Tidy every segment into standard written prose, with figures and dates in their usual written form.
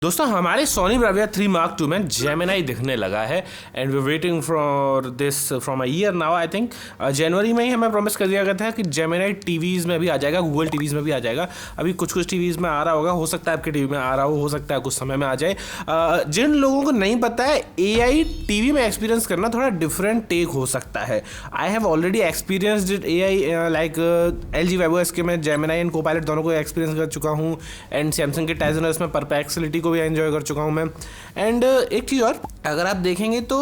दोस्तों हमारे Sony Bravia 3 Mark II में जेमिनाई दिखने लगा है and we waiting for this from a year now. I think जनवरी में ही हमें प्रॉमिस कर दिया गया था कि जेमिनाई टीवीज़ में भी आ जाएगा, गूगल टीवीज़ में भी आ जाएगा। अभी कुछ टीवीज़ में आ रहा होगा, हो सकता है आपके टीवी में आ रहा हो सकता है कुछ समय में आ जाए। जिन लोगों को नहीं पता है, AI टीवी में एक्सपीरियंस करना थोड़ा डिफरेंट टेक हो सकता है। I have already experienced AI like LG Vivo SK में जेमिनाई एंड कोपायलट दोनों को एक्सपीरियंस कर चुका हूँ एंड सैमसंग के टाइजनस में परप्लेक्सिटी को भी एंजॉय कर चुका हूँ मैं। एंड एक चीज़ और, अगर आप देखेंगे तो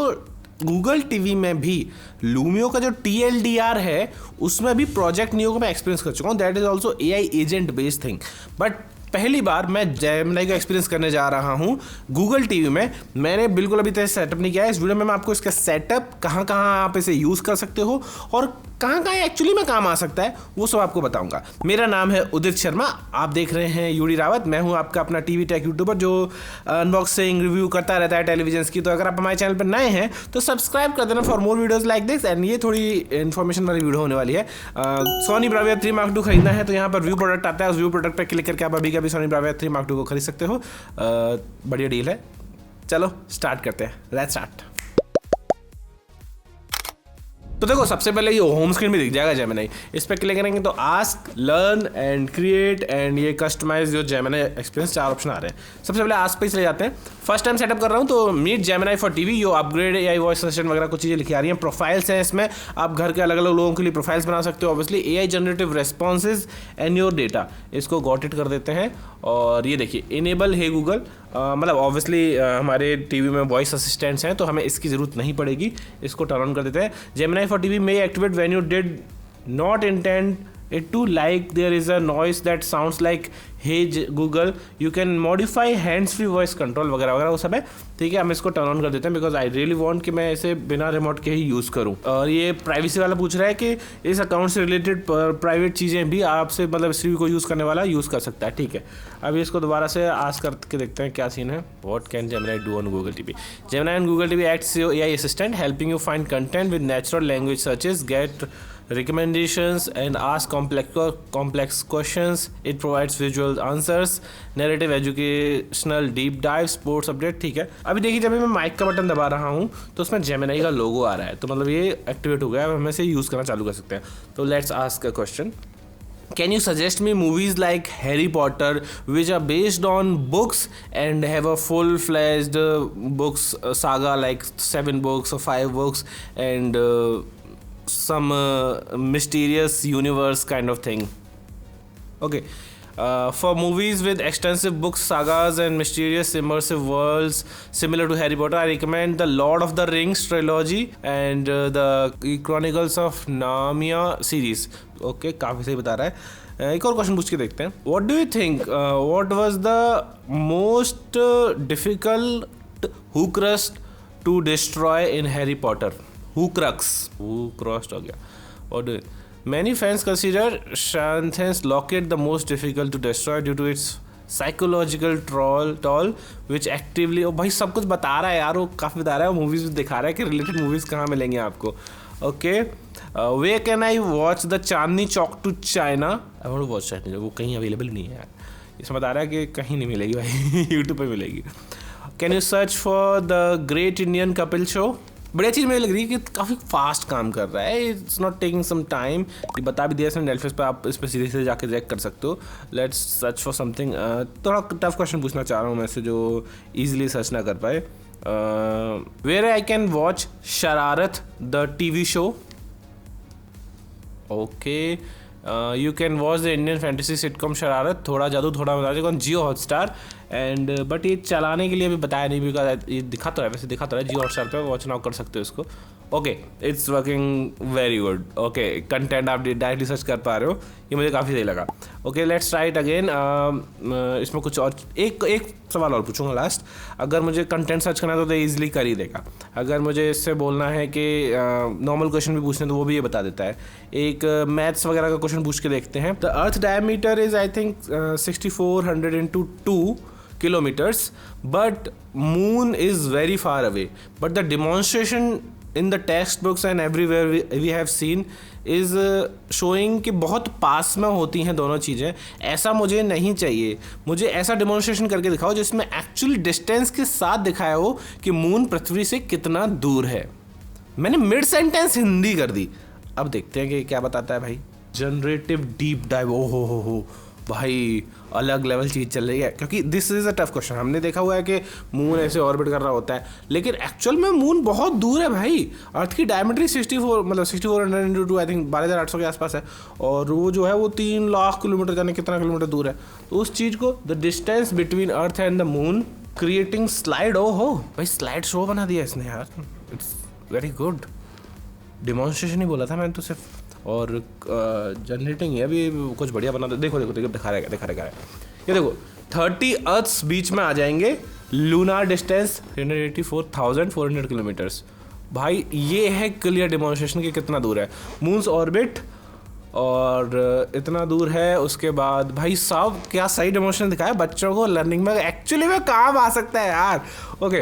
गूगल टीवी में भी लूमियो का जो TLDR है उसमें भी प्रोजेक्ट नियो को मैं एक्सपीरियंस कर चुका हूँ। That is also AI agent based thing. But पहली बार मैं जेमिनाई का एक्सपीरियंस करने जा रहा हूँ गूगल टीवी में। मैंने बिल्कुल अभी तक सेटअप नहीं किया है। इस वीडियो में मैं आपको इसका सेटअप, कहाँ कहाँ आप इसे यूज़ कर सकते हो और कहाँ कहाँ एक्चुअली में काम आ सकता है, वो सब आपको बताऊंगा। मेरा नाम है उदित शर्मा, आप देख रहे हैं यूडी रावत। मैं हूँ आपका अपना टीवी टेक यूट्यूबर जो अनबॉक्सिंग रिव्यू करता रहता है टेलीविजन की। तो अगर आप हमारे चैनल पर नए हैं तो सब्सक्राइब कर देना for more videos like this. And ये थोड़ी इन्फॉर्मेशन वाली वीडियो होने वाली है। सोनी ब्राविया 3 Mark II खरीदना है तो यहाँ पर व्यू प्रोडक्ट आता है, उस व्यू प्रोडक्ट पर क्लिक करके आप अभी कभी सोनी ब्राविया 3 Mark II को खरीद सकते हो। बढ़िया डील है। चलो स्टार्ट करते हैं, लेट्स स्टार्ट। तो देखो, सबसे पहले ये होम स्क्रीन में दिख जाएगा जेमिनाई। इस पर क्लिक करेंगे तो ask, learn and create and ये कस्टमाइज जो जेमिनाई एक्सपीरियंस, 4 ऑप्शन आ रहे हैं। सबसे पहले आस्क पे चले जाते हैं। फर्स्ट टाइम सेटअप कर रहा हूँ तो meet Gemini for TV, yo upgrade AI voice assistant वगैरह कुछ चीज़ें लिखी आ रही हैं। प्रोफाइल्स हैं इसमें, आप घर के अलग अलग लोगों के लिए प्रोफाइल्स बना सकते हो। Obviously AI generative responses and your data, इसको गॉट इट कर देते हैं। और ये देखिए, इनेबल है गूगल, मतलब ऑब्वियसली हमारे टीवी में वॉइस असिस्टेंट्स हैं तो हमें इसकी ज़रूरत नहीं पड़ेगी। इसको टर्न ऑन कर देते हैं। Gemini for TV may activate when you did not intend it to, like there is a noise that sounds like hey Google, you can modify hands free voice control वगैरह वगैरह वो सब है। ठीक है, हम इसको टर्न ऑन कर देते हैं बिकॉज आई रियली वांट कि मैं इसे बिना रिमोट के ही यूज़ करूं। और ये प्राइवेसी वाला पूछ रहा है कि इस अकाउंट से रिलेटेड प्राइवेट चीज़ें भी आपसे, मतलब इस को यूज़ करने वाला यूज़ कर सकता है। ठीक है, अभी इसको दोबारा से आस्क करके देखते हैं क्या सीन है। What can Gemini do on Google TV? Gemini on Google TV acts your AI assistant, helping you find content with natural language searches, get recommendations and ask complex questions. It provides visual answers, narrative, educational, deep dive, sports update। ठीक है, अभी देखिए जब मैं mic का button दबा रहा हूँ तो उसमें जेमिनाई का लोगो आ रहा है, तो मतलब ये एक्टिवेट हो गया है। हम इसे यूज़ करना चालू कर सकते हैं। तो let's ask a question. Can you suggest me movies like Harry Potter which are based on books and have a full-fledged books saga like 7 books or 5 books and some mysterious universe kind of thing? Okay. For movies with extensive books, sagas and mysterious immersive worlds similar to Harry Potter, I recommend the Lord of the Rings trilogy and the Chronicles of Narnia series. Okay, काफ़ी सही बता रहा है। एक और question पूछ के देखते हैं। What do you think? What was the most difficult Horcrux to destroy in Harry Potter? Horcrux हो गया। What do you? Many fans consider Shanthens Locket the most difficult to destroy due to its psychological toll which actively, ओ भाई सब कुछ बता रहा है यार, वो काफ़ी बता रहा है, मूवीज़ भी दिखा रहा है कि रिलेटेड मूवीज़ कहाँ मिलेंगे आपको। Okay, where can I watch the Chandni Chowk to China? I want to watch China, वो कहीं अवेलेबल नहीं है यार। इसमें बता रहा है कि कहीं नहीं मिलेगी भाई, यूट्यूब पर मिलेगी। Can you search for the great Indian Kapil show? बढ़िया चीज़ मुझे लग रही है कि काफ़ी फास्ट काम कर रहा है। It's not taking some time. ये बता भी दिया इसने नेटफ्लिक्स पर, आप इस पर सीधे सीधे जाके चेक कर सकते हो। Let's search for something. थोड़ा टफ क्वेश्चन पूछना चाह रहा हूँ मैं से, जो ईजिली सर्च ना कर पाए। वेयर आई कैन वॉच शरारत the TV show? Okay, you can watch the Indian fantasy sitcom शरारत, थोड़ा जादू थोड़ा मजाक on Jio Hotstar and but ये चलाने के लिए अभी बताया नहीं बिकॉज ये दिखा तो है, वैसे दिखा तो है जियो हॉटस्टार पे वॉच नाउ कर सकते हो इसको। Okay, it's working very good. Okay, content आप डायरेक्टली सर्च कर पा रहे हो, ये मुझे काफ़ी सही लगा। Okay, let's try it again. इसमें कुछ और एक सवाल और पूछूंगा लास्ट। अगर मुझे कंटेंट सर्च करना है तो ईजिली कर ही देगा। अगर मुझे इससे बोलना है कि नॉर्मल क्वेश्चन भी पूछने तो वो भी ये बता देता है। एक मैथ्स वगैरह का क्वेश्चन पूछ के देखते हैं। The earth diameter is I think 6400 into 2 kilometers, but moon is very far away, but the demonstration in the text books and everywhere we have seen is showing कि बहुत पास में होती हैं दोनों चीज़ें। ऐसा मुझे नहीं चाहिए, मुझे ऐसा डेमोन्स्ट्रेशन करके दिखाओ जिसमें एक्चुअली डिस्टेंस के साथ दिखाया हो कि मून पृथ्वी से कितना दूर है। मैंने मिड सेंटेंस हिंदी कर दी। अब देखते हैं कि क्या बताता है भाई। जनरेटिव डीप डाइव, ओ हो भाई, अलग लेवल चीज़ चल रही है, क्योंकि this is a tough question. हमने देखा हुआ है कि मून ऐसे ऑर्बिट कर रहा होता है, लेकिन एक्चुअल में मून बहुत दूर है भाई। अर्थ की डायमीटर 64 मतलब 6400 आई थिंक 12,800 के आसपास है, और वो जो है वो 3 लाख किलोमीटर जाने कितना किलोमीटर दूर है। तो उस चीज़ को the distance between earth and the moon creating slide, ओ हो भाई, स्लाइड शो बना दिया इसने यार। It's very good. डिमॉन्स्ट्रेशन ही बोला था मैंने तो सिर्फ, और जनरेटिंग है अभी कुछ बढ़िया बना दो। देखो दिखा रहेगा ये देखो 30 अर्थ्स बीच में आ जाएंगे। Lunar distance 384,400 kilometres. भाई ये है क्लियर डिमॉन्स्ट्रेशन कि कितना दूर है मून्स ऑर्बिट, और इतना दूर है। उसके बाद भाई साहब क्या सही डेमोन्स्ट्रेशन दिखाया बच्चों को, लर्निंग में एक्चुअली में काम आ सकता है यार। ओके,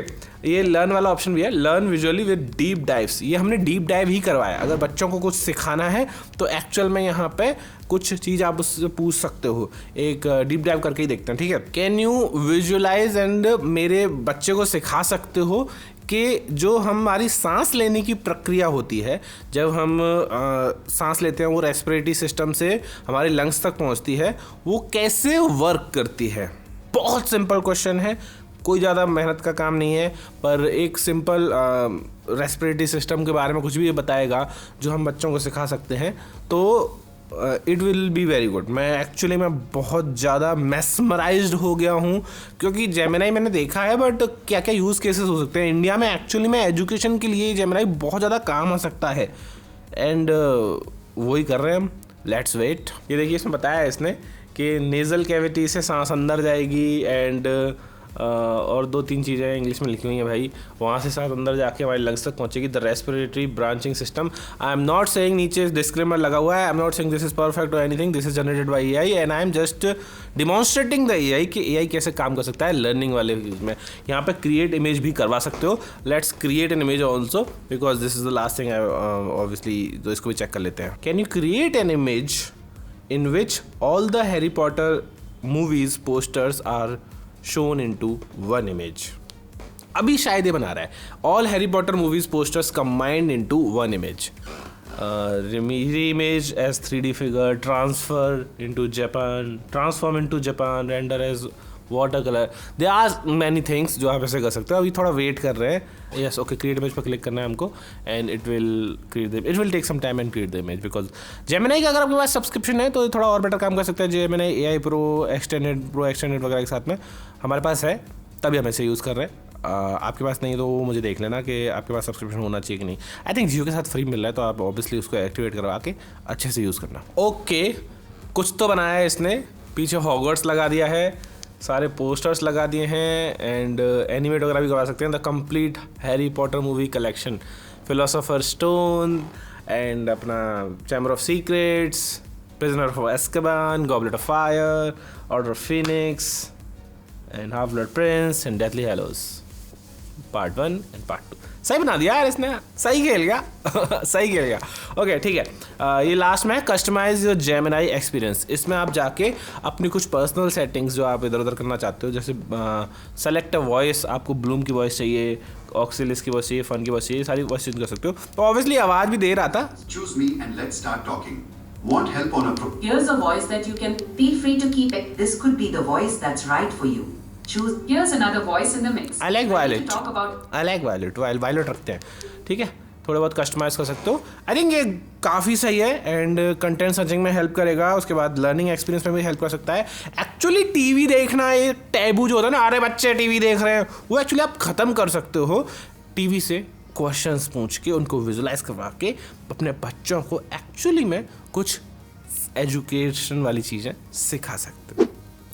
ये लर्न वाला ऑप्शन भी है, learn visually with deep dives. ये हमने डीप डाइव ही करवाया। अगर बच्चों को कुछ सिखाना है तो एक्चुअल में यहाँ पे कुछ चीज़ आप उससे पूछ सकते हो, एक डीप डाइव करके ही देखते हैं, ठीक है। कैन यू विजुअलाइज एंड मेरे बच्चे को सिखा सकते हो कि जो हमारी सांस लेने की प्रक्रिया होती है, जब हम सांस लेते हैं वो रेस्पिरेटरी सिस्टम से हमारे लंग्स तक पहुंचती है, वो कैसे वर्क करती है। बहुत सिंपल क्वेश्चन है, कोई ज़्यादा मेहनत का काम नहीं है, पर एक सिंपल रेस्पिरेटरी सिस्टम के बारे में कुछ भी ये बताएगा जो हम बच्चों को सिखा सकते हैं, तो it will be very good. मैं बहुत ज़्यादा मेस्मराइज्ड हो गया हूँ, क्योंकि जेमिनाई मैंने देखा है, बट क्या क्या यूज़ केसेस हो सकते हैं इंडिया में एक्चुअली में एजुकेशन के लिए जेमिनाई बहुत ज़्यादा काम आ सकता है, एंड वही कर रहे हैं हम। Let's wait. ये देखिए इसमें बताया है इसने कि नेज़ल कैविटी से सांस अंदर जाएगी, एंड और 2-3 चीज़ें इंग्लिश में लिखी हुई हैं भाई, वहाँ से सांस अंदर जाके हमारे लंग्स तक पहुँचेगी। The respiratory branching system. I am not saying, नीचे डिस्क्लेमर लगा हुआ है, I am not saying this is perfect और anything, this is generated by AI and I am just demonstrating the AI कि एआई कैसे काम कर सकता है लर्निंग वाले में। यहाँ पे क्रिएट इमेज भी करवा सकते हो। Let's create an image also, because this is the last thing obviously, तो इसको भी चेक कर लेते हैं। Can you create an image in which all the Harry Potter movies posters are shown into one image। अभी शायद ये बना रहा है all Harry Potter movies posters combined into one image, re-image as 3D figure, transform into Japan, render as watercolor। there are many things जो आप ऐसे कर सकते हो। अभी थोड़ा वेट कर रहे हैं। yes okay, create image पर क्लिक करना है हमको, and it will take some time and create the image, because Gemini का अगर आपके पास सब्सक्रिप्शन है तो थोड़ा और बेटर काम कर सकता है। Gemini AI Pro एक्सटेंडेड वगैरह के साथ में हमारे पास है, तभी हम इसे यूज़ कर रहे हैं। आपके पास नहीं तो मुझे देख लेना कि आपके पास सब्सक्रिप्शन होना चाहिए कि नहीं। आई थिंक जियो के साथ फ्री मिल रहा है, तो आप ऑब्वियसली उसको एक्टिवेट करवा के अच्छे से यूज़ करना। ओके, कुछ तो बनाया है इसने। पीछे हॉगवर्ट्स लगा दिया है, सारे पोस्टर्स लगा दिए हैं, एंड एनिमेट वगैरह भी करवा सकते हैं। The complete Harry Potter movie collection, philosopher stone, and अपना chamber of secrets, prisoner of Azkaban, goblet of fire, order of phoenix, and half blood prince, and deathly hallows part 1 and part 2। सही बना दिया यार इसने, सही खेल गया सही खेल गया। ओके ठीक है, ये लास्ट में है कस्टमाइज योर जेमिनाई एक्सपीरियंस। इसमें आप जाके अपनी कुछ पर्सनल सेटिंग्स जो आप इधर उधर करना चाहते हो, जैसे सेलेक्ट अ वॉइस, आपको ब्लूम की वॉइस चाहिए, ऑक्सिलिस की वॉइस चाहिए, फन की वॉइस चाहिए, सारी वॉइस चेंज कर सकते हो। तो ऑब्वियसली आवाज़ भी दे रहा था। Choose me and let's start talking. Want help on a Here's a voice that you can feel free to keep it. This could be the voice that's right for you. Choose. Here's another voice in the mix. I like Violet. To talk about. I like Violet. Violet रखते हैं, ठीक है। थोड़े बहुत customise कर सकते हो। I think ये काफ़ी सही है, एंड कंटेंट सर्चिंग में हेल्प करेगा। उसके बाद लर्निंग एक्सपीरियंस में भी हेल्प कर सकता है। एक्चुअली टीवी देखना एक टैबू जो होता है ना, अरे बच्चे टीवी देख रहे हैं, वो एक्चुअली आप ख़त्म कर सकते हो टीवी से क्वेश्चंस पूछ के, उनको विजुलाइज करवा के अपने बच्चों को एक्चुअली में कुछ एजुकेशन वाली चीज़ें सिखा सकते हो।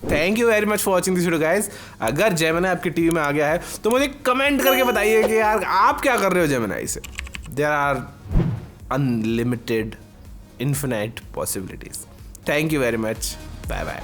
Thank you very much for watching this video guys. अगर जेमिनाई आपकी टीवी में आ गया है तो मुझे कमेंट करके बताइए कि यार आप क्या कर रहे हो जेमिनाई से। There are unlimited infinite possibilities. Thank you very much, bye bye.